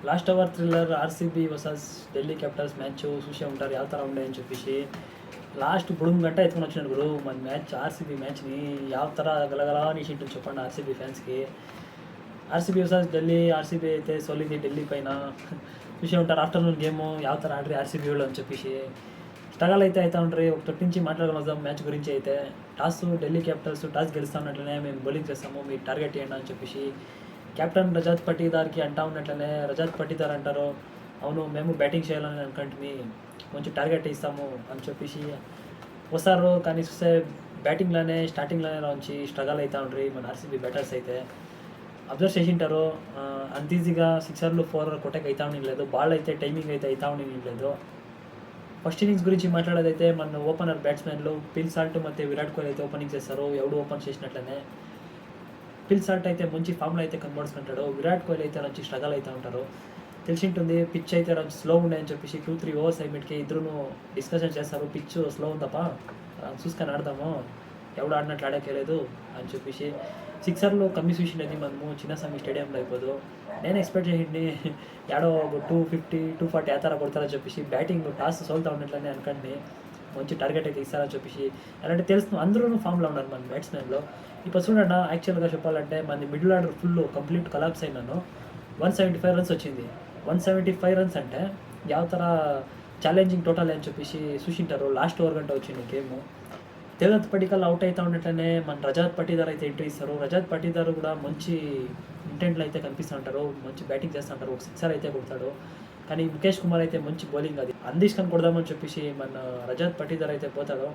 Last hour thriller RCB versus Delhi Capitals match చూసే ఉంటారు ಯಾವ ಥರ ఉండే అని చెప్పేసి లాస్ట్ బుడుము గంట ఎత్తుకొని వచ్చినాడు గురు మన మ్యాచ్ ఆర్సీబీ మ్యాచ్ని ಯಾವ ಥರ గలగలా నీసింటుంది చెప్పండి ఆర్సీబీ ఫ్యాన్స్కి. ఆర్సీబీ వర్సెస్ ఢిల్లీ, ఆర్సీబీ అయితే సోలింది ఢిల్లీ పైన చూసే ఉంటారు. ఆఫ్టర్నూన్ గేమ్ ಯಾವ ಥರ ఆడ్రి ఆర్సీబీ వాళ్ళు అని చెప్పేసి స్ట్రగల్ అయితే అవుతా ఉంటారు. ఒక తొట్టి నుంచి మాట్లాడుకుని వద్దాం మ్యాచ్ గురించి. అయితే ఢిల్లీ క్యాపిటల్స్ టాస్ గెలుస్తా ఉన్నట్లనే మేము బౌలింగ్ చేస్తాము, మీరు టార్గెట్ చేయండి అని చెప్పేసి కెప్టెన్ రజత్ పటీదార్కి అంటా ఉన్నట్లనే రజత్ పటీదార్ అంటారు, అవును మేము బ్యాటింగ్ చేయాలని అనుకుంటుంది, మంచి టార్గెట్ ఇస్తాము అని చెప్పేసి వస్తారు. కానీ చూస్తే బ్యాటింగ్లోనే స్టార్టింగ్లోనే నుంచి స్ట్రగల్ అవుతూ ఉంటారు మన ఆర్సీబీ బ్యాటర్స్. అయితే అబ్జర్వ్ చేసింటారు, అంత ఈజీగా 6 4 కొట్టక అవుతా ఉండలేదు, బాల్ అయితే టైమింగ్ అయితే అవుతా ఉండలేదు. ఫస్ట్ ఇన్నింగ్స్ గురించి మాట్లాడేదైతే మన ఓపెనర్ బ్యాట్స్మెన్లు పిల్ సాల్ట్ ಮತ್ತು విరాట్ కోహ్లీ అయితే ఓపెనింగ్ చేస్తారు. ఎవడు ఓపెన్ చేసినట్లనే పిల్ సాల్ట్ అయితే మంచి ఫామ్లో అయితే కనబడుతుంటాడు, విరాట్ కోహ్లీ అయితే మంచి స్ట్రగల్ అవుతూ ఉంటారు. తెలిసింటుంది పిచ్ అయితే కొంచెం స్లో ఉండే అని చెప్పేసి 2-3 ఓవర్స్ అయినకి ఇద్దరు డిస్కషన్ చేస్తారు, పిచ్ స్లో ఉందప్ప చూసుకొని ఆడదాము, ఎవడు ఆడినట్లు ఆడేయలేదు అని చెప్పేసి. సిక్సర్లు కమ్మి చూసినది మనము చిన్నస్వామి స్టేడియంలో అయిపోదు. నేను ఎక్స్పెక్ట్ చేయండి ఏడో 250 240 ఆ ಥರ కొడతారని చెప్పేసి బ్యాటింగ్ టాస్ సోల్తా ఉన్నట్లనే అనుకోండి, మంచి టార్గెట్ అయితే ఇస్తారని చెప్పేసి. అలాంటి తెలుసు అందరూ ఫామ్లో ఉన్నారు మన బ్యాట్స్మెన్లో. ఇప్పుడు చూడండి, యాక్చువల్గా చెప్పాలంటే మన middle order full complete collapse అయినాను. 175 రన్స్ వచ్చింది. 175 రన్స్ అంటే ಯಾವ ಥರ ఛాలెంజింగ్ టోటల్ అని చెప్పేసి చూసింటారు. లాస్ట్ ఓవర్ గంట వచ్చింది గేము. దేవదత్ పడికల్ అవుట్ అవుతా ఉన్నట్లనే మన రజత్ పటీదార్ అయితే ఎంట్రీ ఇస్తారు. రజత్ పటీదార్ కూడా మంచి ఇంటెంట్లో అయితే కనిపిస్తూ ఉంటారు, మంచి బ్యాటింగ్ చేస్తూ ఉంటారు, ఒక సిక్సర్ అయితే కొడతాడు. కానీ ముఖేష్ కుమార్ అయితే మంచి బౌలింగ్, అది అందిష్కని కొడదామని చెప్పేసి మన రజత్ పటీదార్ అయితే పోతాడు.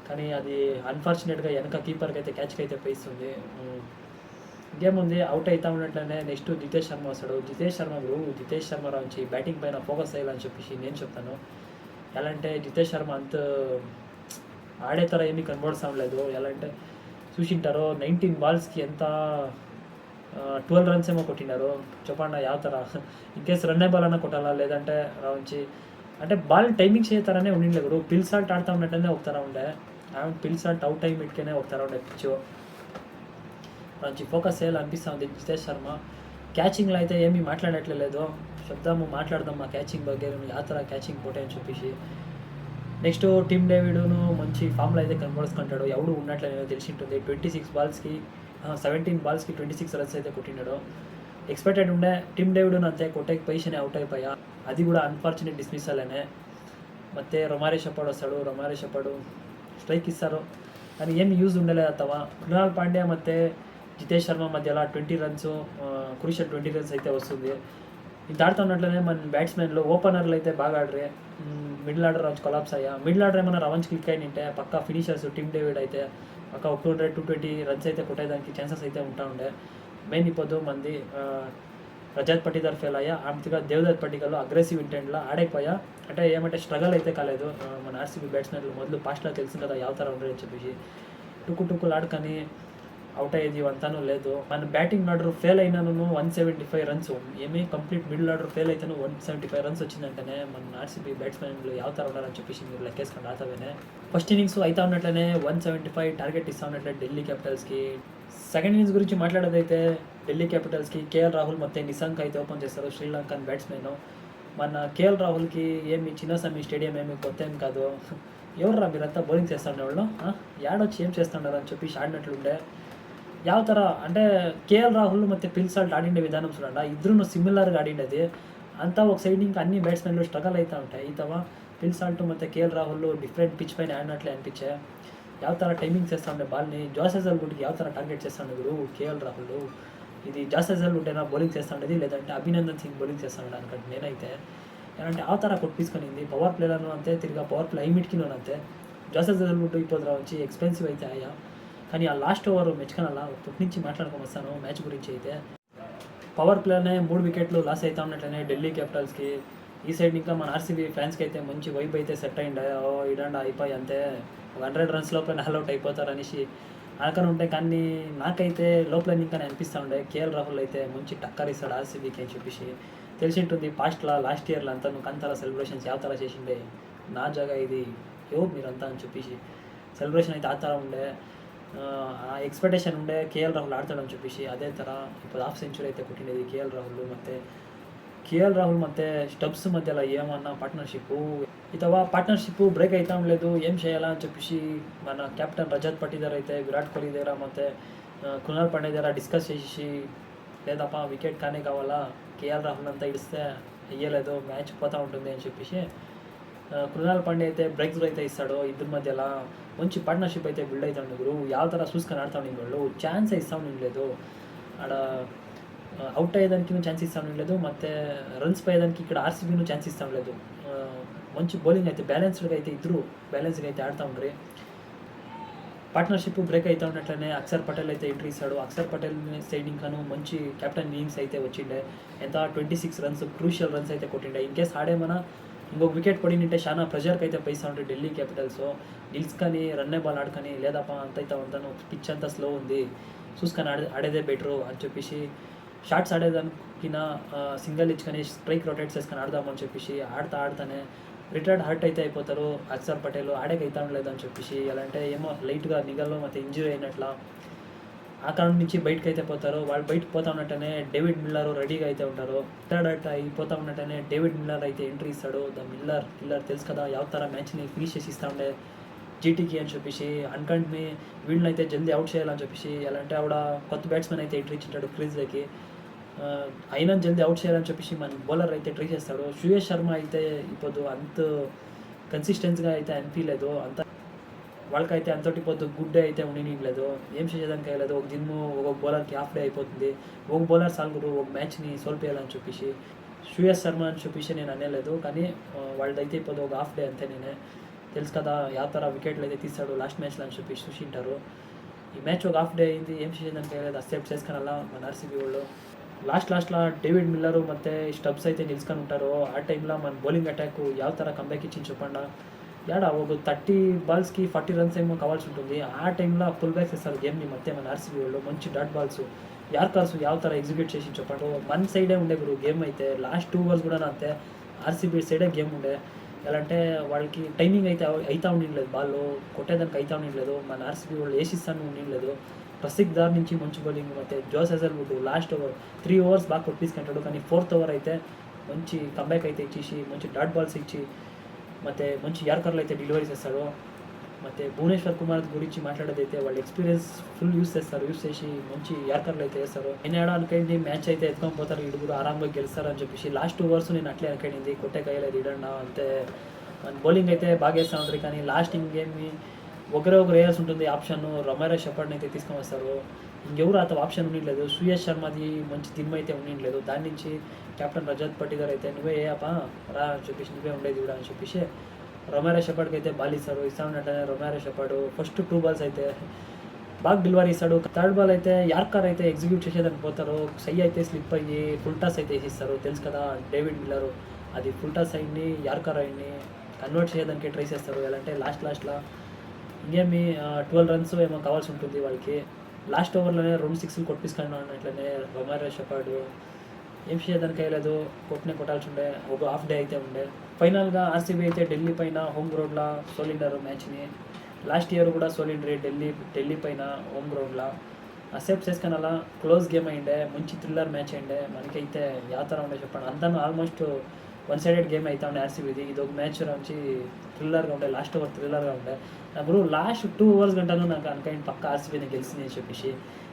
కానీ అది అన్ఫార్చునేట్గా వెనక కీపర్కి అయితే క్యాచ్కి అయితే పేస్తుంది. గేమ్ ఉంది, అవుట్ అవుతా ఉన్నట్లనే నెక్స్ట్ జితేష్ శర్మ వస్తాడు. జితేష్ శర్మ రాంచి బ్యాటింగ్ పైన ఫోకస్ చేయాలని చెప్పేసి నేను చెప్తాను. ఎలా అంటే జితేష్ శర్మ అంత ఆడే ಥರ ఏమీ కనబడడం లేదు. ఎలా అంటే చూసింటారో 19 బాల్స్కి ఎంత 12 రన్స్ ఏమో కొట్టినారు. చెప్పండి ಯಾವ ಥರ ఇన్కేస్ రన్ బాల్ అన్న కొట్టాలా, లేదంటే రాంచి అంటే బాల్ టైమింగ్ చేయతారనే ఉండిండలేదు. పిల్ సాల్ట్ ఆడుతూ ఉన్నట్టనే ఒక ಥರ ఉండే, పిల్ సాల్ట్ అవుట్ టైం ఇట్కనే ఒక ಥರ ఉండే పిచ్చు. మంచి ఫోకస్ చేయాలనిపిస్తుంది జితేష్ శర్మ. క్యాచింగ్లో అయితే ఏమీ మాట్లాడట్లేదు, మాట్లాడదాం మా క్యాచింగ్ ಬಗ್ಗೆ ಯಾವ ಥರ క్యాచింగ్ పోటే అని చెప్పేసి. నెక్స్ట్ టీమ్ డేవిడ్ను మంచి ఫామ్లో అయితే కనబడుతుంటాడు, ఎవడు ఉన్నట్లనే తెలిసింటుంది. 17 బాల్స్కి 26 రన్స్ అయితే కొట్టినాడు. ఎక్స్పెక్టెడ్ ఉండే టీమ్ డేవిడ్ను అంతే కొట్టే పొజిషన్ అవుట్ అయిపోయా, అది కూడా అన్ఫార్చునేట్ డిస్మిసల్ అనే. ಮತ್ತು రొమారీ షెపర్డ్ వస్తాడు, రొమారీ షెపర్డ్ స్ట్రైక్ ఇస్తారు, కానీ ఏమి యూజ్ ఉండలేదు అత్తవా. కృణాల్ పాండ్యా ಮತ್ತು జితేష్ శర్మ మధ్యలో 20 రన్స్, క్రూషియల్ 20 రన్స్ అయితే వస్తుంది. ఇది ఆడుతూ ఉన్నట్లనే మన బ్యాట్స్మెన్లు ఓపెనర్లు అయితే బాగా ఆడరే. మిడిల్ ఆర్డర్ వచ్చి కొలాప్స్ అయ్యా. మిడిల్ ఆర్డర్ ఏమైనా రవన్స్ క్లిక్ అయినంటే పక్కా ఫినిషర్స్ టీమ్ డేవిడ్ అయితే పక్క 200-220 రన్స్ అయితే కొట్టేదానికి ఛాన్సెస్ అయితే ఉంటా ఉండే. మెయిన్ ఇప్పుడు మంది రజత్ పటీదార్ ఫెయిల్ అయ్యా, ఆమెగా దేవదత్ పటికల్ అగ్రెసివ్ ఇంటెంట్లో ఆడైపోయా. అంటే ఏమంటే స్ట్రగల్ అయితే కాలేదు మన ఆర్సీబీ బ్యాట్స్మెన్లు. మొదలు పాస్ట్లో తెలిసింది కదా ಯಾವ ಥರ ఉండదు అని చెప్పేసి టుక్కులు ఆడుకొని అవుట్ అయ్యేది ఇవంతానూ లేదు. మన బ్యాటింగ్ ఆర్డర్ ఫెయిల్ అయినాను 175 రన్స్, ఏమీ కంప్లీట్ మిడిల్ ఆర్డర్ ఫెయిల్ అయితేను 175 రన్స్ వచ్చిందంటేనే మన ఆర్సీబీ బ్యాట్స్మెన్లు ಯಾವ ಥರ ఉండాలని చెప్పేసి మీరు లెక్కేసుకొని రాతావేనే. ఫస్ట్ ఇన్నింగ్స్ అవుతా ఉన్నట్లనే 175 టార్గెట్ ఇస్తూ ఉన్నట్లే ఢిల్లీ క్యాపిటల్స్కి. సెకండ్ ఇన్నింగ్స్ గురించి మాట్లాడేదైతే ఢిల్లీ క్యాపిటల్స్కి కేఎల్ రాహుల్ ಮತ್ತು నిశాంక్ అయితే ఓపెన్ చేస్తారు, శ్రీలంకన్ బ్యాట్స్మెన్. మన కేఎల్ రాహుల్కి ఏమి చిన్నస్వామి స్టేడియం ఏమి కొత్త ఏం కాదు, ఎవర్రా మీరంతా బౌలింగ్ చేస్తుండే వాళ్ళు, యాడొచ్చి ఏం చేస్తున్నారు అని చెప్పేసి ఆడినట్లుండే. ಯಾವ ಥರ అంటే కేఎల్ రాహుల్ ಮತ್ತು పిల్ సాల్ట్ ఆడిండే విధానం చూడండి, ఇద్దరు సిమిలర్గా ఆడిండేది. అంతా ఒక సైడ్ ఇంకా అన్ని బ్యాట్స్మెన్లు స్ట్రగల్ అవుతూ ఉంటాయి. ఈతవ పిల్ సాల్ట్ ಮತ್ತು కేఎల్ రాహుల్ డిఫరెంట్ పిచ్ పైన ఆడినట్లే అనిపించే. ಯಾವ ಥರ ಟೈಮಿಂಗ್ చేస్తూ ఉండే బాల్ని జాస్ హజల్వుడ్కి ಯಾವ ಥರ టార్గెట్ చేస్తూ ఉండేది కేఎల్ రాహుల్. ఇది జాస్ హజల్వుడ్ అయినా బౌలింగ్ చేస్తూ ఉండేది, లేదంటే అభినందన్ సింగ్ బౌలింగ్ చేస్తూ ఉండే అనుకోండి నేనైతే. ఏమంటే ఆ ಥರ కొట్టించుకునింది పవర్ ప్లేలను అంతే, తిరిగా పవర్ ప్లే ఐమిట్కినూ అంతే. జాస్ హజల్వుడ్ ఇప్పుడు వచ్చి ఎక్స్పెన్సివ్ అయితే అయ్యా. కానీ ఆ లాస్ట్ ఓవర్ మెచ్చుకనలా తొట్టి నుంచి మాట్లాడుకొని వస్తాను మ్యాచ్ గురించి. అయితే పవర్ ప్లేనే 3 వికెట్లు లాస్ అవుతా ఉన్నట్లనే ఢిల్లీ క్యాపిటల్స్కి. ఈ సైడ్ ఇంకా మన ఆర్సీబీ ఫ్యాన్స్కి అయితే మంచి వైబ్ అయితే సెట్ అయ్యిండే, ఇడండి అయిపోయి అంతే 100 రన్స్ లోపల ఆల్అవుట్ అయిపోతారు అనేసి అనుకొని ఉంటే. కానీ నాకైతే లోపల ఇంకా అనిపిస్తూ ఉండే కేఎల్ రాహుల్ అయితే మంచి టక్కర్ ఇస్తాడు ఆర్సీబీకి అని చెప్పేసి. తెలిసింటుంది పాస్ట్లో లాస్ట్ ఇయర్లో అంతా నువ్వు కంతర సెలబ్రేషన్స్ ಯಾವ ಥರ చేసిండే, నా జాగా ఇది ఎవరు మీరంతా అని చెప్పేసి సెలబ్రేషన్ అయితే ఆ ಥರ ఉండే. ఎక్స్పెక్టేషన్ ఉండే కేఎల్ రాహుల్ ఆడతాడని చెప్పేసి. అదే ಥರ ఇప్పుడు హాఫ్ సెంచురీ అయితే కొట్టినది కేఎల్ రాహుల్. ಮತ್ತು కేఎల్ రాహుల్ ಮತ್ತು స్టబ్స్ మధ్యలో ఏమన్నా పార్ట్నర్షిప్ ఇతవా పార్ట్నర్షిప్ బ్రేక్ అవుతా ఉండలేదు, ఏం చేయాలా అని చెప్పేసి మన కెప్టెన్ రజత్ పటీదార్ అయితే విరాట్ కోహ్లీ దగ్గర ಮತ್ತು కృణాల్ పాండే దగ్గర డిస్కస్ చేసి లేదప్ప వికెట్ కానే కావాలా, కేఎల్ రాహుల్ అంతా ఇస్తే అయ్యలేదు, మ్యాచ్ పోతూ ఉంటుంది అని చెప్పేసి కృణాల్ పాండే అయితే బ్రేక్ త్రూ అయితే ఇస్తాడు. ఇద్దరి మధ్యలో మంచి పార్ట్నర్షిప్ అయితే బిల్డ్ అవుతా ఉండదు. ಯಾವ ಥರ చూసుకొని ఆడుతూ ఉండేవాళ్ళు, ఛాన్స్ ఇస్తూ ఉండలేదు. ఆడ అవుట్ అయ్యేదానికి ఛాన్స్ ఇస్తూ ఉండలేదు, ಮತ್ತು రన్స్ పోయేదానికి ఇక్కడ ఆర్సీబీను ఛాన్స్ ఇస్తూ ఉండలేదు. మంచి బౌలింగ్ అయితే బ్యాలెన్స్డ్గా అయితే ఇద్దరు బ్యాలెన్స్గా అయితే ఆడుతూ ఉండ్రి. పార్ట్నర్షిప్ బ్రేక్ అవుతూ ఉన్నట్లనే అక్షర్ పటేల్ అయితే ఎంట్రీ ఇస్తాడు. అక్షర్ పటేల్ సైడ్ ఇంకాను మంచి కెప్టెన్ ఇన్నింగ్స్ అయితే వచ్చిండే, ఎంత 26 రన్స్ క్రూషియల్ రన్స్ అయితే కొట్టిండే. ఇన్ కేస్ ఆడేమన్నా ఇంకొక వికెట్ పడినింటే చాలా ప్రెషర్కి అయితే పైసా ఉంటాయి ఢిల్లీ క్యాపిటల్స్. నిల్చుకొని రన్నే బాల్ ఆడుకొని లేదప్ప అంత అయితే ఉంటాను, పిచ్ అంతా స్లో ఉంది, చూసుకొని ఆడేదే బెటరు అని చెప్పేసి షార్ట్స్ ఆడేదానికిన సింగిల్ ఇచ్చుకొని స్ట్రైక్ రొటేట్ చేసుకొని ఆడదామని చెప్పేసి ఆడతానే రిటైర్డ్ హర్ట్ అయితే అయిపోతారు. అక్షర్ పటేల్ ఆడేకి అవుతా ఉండలేదు అని చెప్పేసి, ఎలా అంటే ఏమో లైట్గా నిగల్లో ಮತ್ತು ఇంజరీ అయినట్ల ఆ కారణం నుంచి బయటకు అయితే పోతారు. వాళ్ళు బయటకు పోతా ఉన్నట్టనే డేవిడ్ మిల్లర్ రెడీగా అయితే ఉంటారు. రిటైర్డ్ హర్ట్ అయిపోతా ఉన్నట్టనే డేవిడ్ మిల్లర్ అయితే ఎంట్రీ ఇస్తాడు. ద కిల్లర్ తెలుసు కదా, ಯಾವ ಥರ మ్యాచ్ని ఫినిష్ చేసి ఇస్తూ ఉండే జీటీకి అని చెప్పేసి అనుకంటే వీళ్ళని అయితే జల్దీ అవుట్ చేయాలని చెప్పేసి, ఎలా అంటే ఆవిడ కొత్త బ్యాట్స్మెన్ అయితే ఎంట్రీ ఇచ్చింటాడు క్రీజ్లోకి. అయినా జల్దీ అవుట్ చేయాలని చెప్పేసి మన బౌలర్ అయితే ట్రై చేస్తాడు. శ్రేయస్ శర్మ అయితే ఇప్పుడు అంత కన్సిస్టెన్స్గా అయితే అనిపించలేదు, అంత వాళ్ళకైతే అంతటి పొద్దు గుడ్ డే అయితే ఉండలేదు, ఏం చేసేదానికి అయ్యలేదు. ఒక దిమ్ము ఒక బౌలర్కి హాఫ్ డే అయిపోతుంది, ఒక బౌలర్ సాల్గురు ఒక మ్యాచ్ని సోల్పేయాలని చెప్పేసి. శ్రేయస్ శర్మ అని చెప్పేసి నేను అనలేదు, కానీ వాళ్ళదైతే ఇప్పుడు ఒక హాఫ్ డే అంతే. నేనే తెలుసు కదా ಯಾವ ಥರ వికెట్లు అయితే తీస్తాడు లాస్ట్ మ్యాచ్లో అని చెప్పి చూసింటారు. ఈ మ్యాచ్ ఒక హాఫ్ డే అయింది, ఏం చేసేదానికి అయ్యలేదు, అక్సెప్ట్ చేసుకునల్లా మన ఆర్సీబీ వాళ్ళు. లాస్ట్లో డేవిడ్ మిల్లరు ಮತ್ತು స్టబ్స్ అయితే నిలుచుకొని ఉంటారు. ఆ టైంలో మన బౌలింగ్ అటాక్ ಯಾವ ಥರ కంబ్యాక్ ఇచ్చింది చెప్పండి. యాడ ఒక 30 బాల్స్కి 40 రన్స్ ఏమో కావాల్సి ఉంటుంది. ఆ టైంలో ఫుల్ బ్యాక్స్ ఇస్తారు గేమ్ని ಮತ್ತೆ మన ఆర్సీబీ వాళ్ళు. మంచి డాట్ బాల్స్ యార్కర్స్ ಯಾವ ಥರ ఎగ్జిక్యూట్ చేసి చెప్పండి. మన సైడే ఉండే గురు గేమ్ అయితే లాస్ట్ 2 ఓవర్స్ కూడా అంతే ఆర్సీబీ సైడే గేమ్ ఉండే. ఎలా అంటే వాళ్ళకి టైమింగ్ అయితే అవుతా ఉండలేదు, బాల్ కొట్టేదానికి అవుతా ఉండలేదు. మన ఆర్సీబీ వాళ్ళు వేసిస్తాను ఉండలేదు. రసిక్ దార్ నుంచి మంచి బౌలింగ్, ಮತ್ತು Josh Hazlewood last over 3 overs బాగా కొట్టించుకుంటాడు, కానీ 4th ఓవర్ అయితే మంచి కంబ్యాక్ అయితే ఇచ్చేసి మంచి డాట్ బాల్స్ ఇచ్చి ಮತ್ತು మంచి యార్కర్లు అయితే డెలివరీ చేస్తాడు. ಮತ್ತು భువనేశ్వర్ కుమార్ గురించి మాట్లాడేదైతే వాళ్ళ ఎక్స్పీరియన్స్ ఫుల్ యూస్ చేసి మంచి యార్కర్లు అయితే వేస్తారు. నేను అనుకోండి మ్యాచ్ అయితే ఎత్తుకొని పోతారు, ఇడుగురు ఆరాంగా గెలుస్తారు అని చెప్పేసి. లాస్ట్ 2 ఓవర్స్ నేను అట్లే అనుకోండి, కొట్టే కాయలేదు ఇడన్నా అంతే. మన బౌలింగ్ అయితే బాగా వేస్తూ ఉంటారు, కానీ లాస్ట్ ఇంకేమి ఒకరే వేయాల్సి ఉంటుంది ఆప్షన్. రొమారో షెపర్డ్ని అయితే తీసుకొని వస్తారు, ఇంకెవరు అత ఆప్షన్ ఉండలేదు. శ్రేయస్ శర్మది మంచి దిమ్మ అయితే ఉండలేదు. దాని నుంచి కెప్టెన్ రజత్ పటీదార్ అయితే నువ్వే ఏపా రా అని చెప్పేసి, నువ్వే ఉండేది కూడా అని చెప్పేసి రొమారో షెపర్డ్కి అయితే బాల్ ఇస్తారు. ఇస్తా ఉన్నట్టనే రొమారో షెపర్డ్ ఫస్ట్ 2 బాల్స్ అయితే బాగా డెలివరీ ఇస్తాడు. 3rd బాల్ అయితే యార్కర్ అయితే ఎగ్జిక్యూట్ చేసేదానికి పోతారు, సై అయితే స్లిప్ అయ్యి ఫుల్ టాస్ అయితే వేసిస్తారు. తెలుసు కదా డేవిడ్ మిల్లర్ అది ఫుల్ టాస్ అయింది, యార్కర్ అయింది కన్వర్ట్ చేయడానికి ట్రై చేస్తారు. ఎలా అంటే లాస్ట్లో ఇంకేమి 12 రన్స్ ఏమో కావాల్సి ఉంటుంది వాళ్ళకి. లాస్ట్ ఓవర్లోనే 2 6లు కొట్టించుకున్నాను. అట్లనే రొమారో షెపర్డ్ ఏం చేయడానికి అయ్యలేదు, కొట్టాల్సి ఉండే. ఒక హాఫ్ డే అయితే ఉండే. ఫైనల్గా ఆర్సీబీ అయితే ఢిల్లీ పైన హోమ్ గ్రౌండ్లో సోలిండారు మ్యాచ్ని. లాస్ట్ ఇయర్ కూడా సోలిండ్రి ఢిల్లీ పైన హోమ్ గ్రౌండ్లో అక్సెప్ట్ చేసుకొని అలా క్లోజ్ గేమ్ అయిండే, మంచి థ్రిల్లర్ మ్యాచ్ అయిండే. మనకైతే ಯಾವ ಥರ ఉండే చెప్పండి, అంతా ఆల్మోస్ట్ వన్ సైడెడ్ గేమ్ అయితే ఉండే ఆర్సీబీది. ఇది ఒక మ్యాచ్ నుంచి థ్రిల్లర్గా ఉండే, లాస్ట్ ఓవర్ థ్రిల్లర్గా ఉండే. నాకు లాస్ట్ 2 ఓవర్స్ గంటను నాకు అనుకైంది పక్క ఆర్సీబీని గెలిచింది అని చెప్పేసి.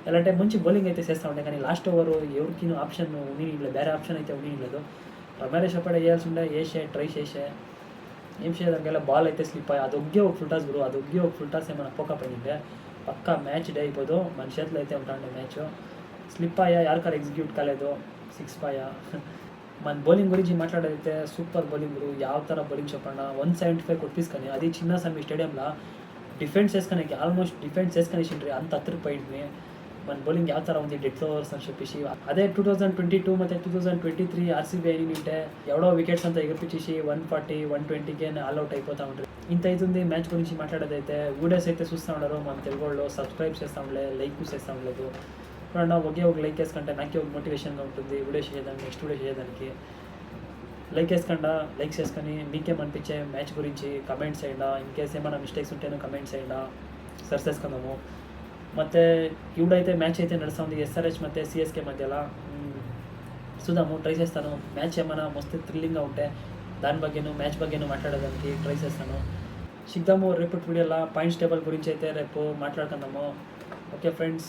ఎలా అంటే మంచి బౌలింగ్ అయితే చేస్తూ ఉండే, కానీ లాస్ట్ ఓవర్ ఎవరికి ఆప్షన్ ఉండలేదు, వేరే ఆప్షన్ అయితే ఉండలేదు. రొమారో షెపర్డ్ వేయాల్సి ఉండే, ట్రై చేసే ఏం చేయదానికల్లా బాల్ అయితే స్లిప్ అయ్యి అదొగ్గే ఒక ఫుల్ టాస్ గురు, అదొగ్గే ఒక ఫుల్ టాస్ ఏమైనా పోకపోయింటే పక్కా మ్యాచ్ డే అయిపోదు, మన చేతిలో అయితే ఉంటాండే మ్యాచ్. స్లిప్ అయ్యా, యార్కర్ ఎగ్జిక్యూట్ కాలేదు, 6 పాయా. మన బౌలింగ్ గురించి మాట్లాడైతే సూపర్ బౌలింగ్ గురు, ಯಾವ ಥರ బౌలింగ్ చెప్పండి. 175 కొట్టిసుకొని అది చిన్న సమీ స్టేడియంలో డిఫెన్స్ చేసుకొని ఆల్మోస్ట్ డిఫెన్స్ చేసుకొని అంత హత్తిరిపోయింది. మన బౌలింగ్ ಯಾವ ಥರ ఉంది డెత్ ఓవర్స్ అని చెప్పేసి. అదే 2022 ಮತ್ತು 2023 ఆర్సీబీ అయినింటే ఎవడో వికెట్స్ అంతా ఎగిరిపించేసి 140 120కే ఆల్అవుట్ అయిపోతూ ఉంటారు. ఇంత అవుతుంది మ్యాచ్ గురించి మాట్లాడేదైతే. వీడియోస్ అయితే చూస్తూ ఉన్నారు మన తెలుగు వాళ్ళు, సబ్స్క్రైబ్ చేస్తూ ఉండలే, లైక్ చేస్తూ ఉండలేదు. చూడండి ఒకే ఒక లైక్ వేసుకుంటే నాకే ఒక మోటివేషన్గా ఉంటుంది వీడియో చేయడానికి, నెక్స్ట్ వీడియో చేయడానికి. లైక్ చేసుకొని మీకేమనిపించే మ్యాచ్ గురించి కమెంట్స్ చేయండి. ఇన్ కేస్ ఏమైనా మిస్టేక్స్ ఉంటేనో కమెంట్స్ చేయండి, సరి చేసుకుందాము. ಮತ್ತು ಇವಡೈತೆ ಮ್ಯಾಚ್ అయితే నడుస్తుంది SRH ಮತ್ತು CSK మధ్యలో. చూద్దాము, ట్రై చేస్తాను. మ్యాచ్ ఏమైనా మస్తు థ్రిల్లింగ్గా ఉంటే దాని బగ్గేను మ్యాచ్ బగ్గేను మాట్లాడడానికి ట్రై చేస్తాను. సిద్దాము రేపటి వీడియోలో పాయింట్స్ టేబుల్ గురించి అయితే రేపు మాట్లాడుకుందాము. Okay friends.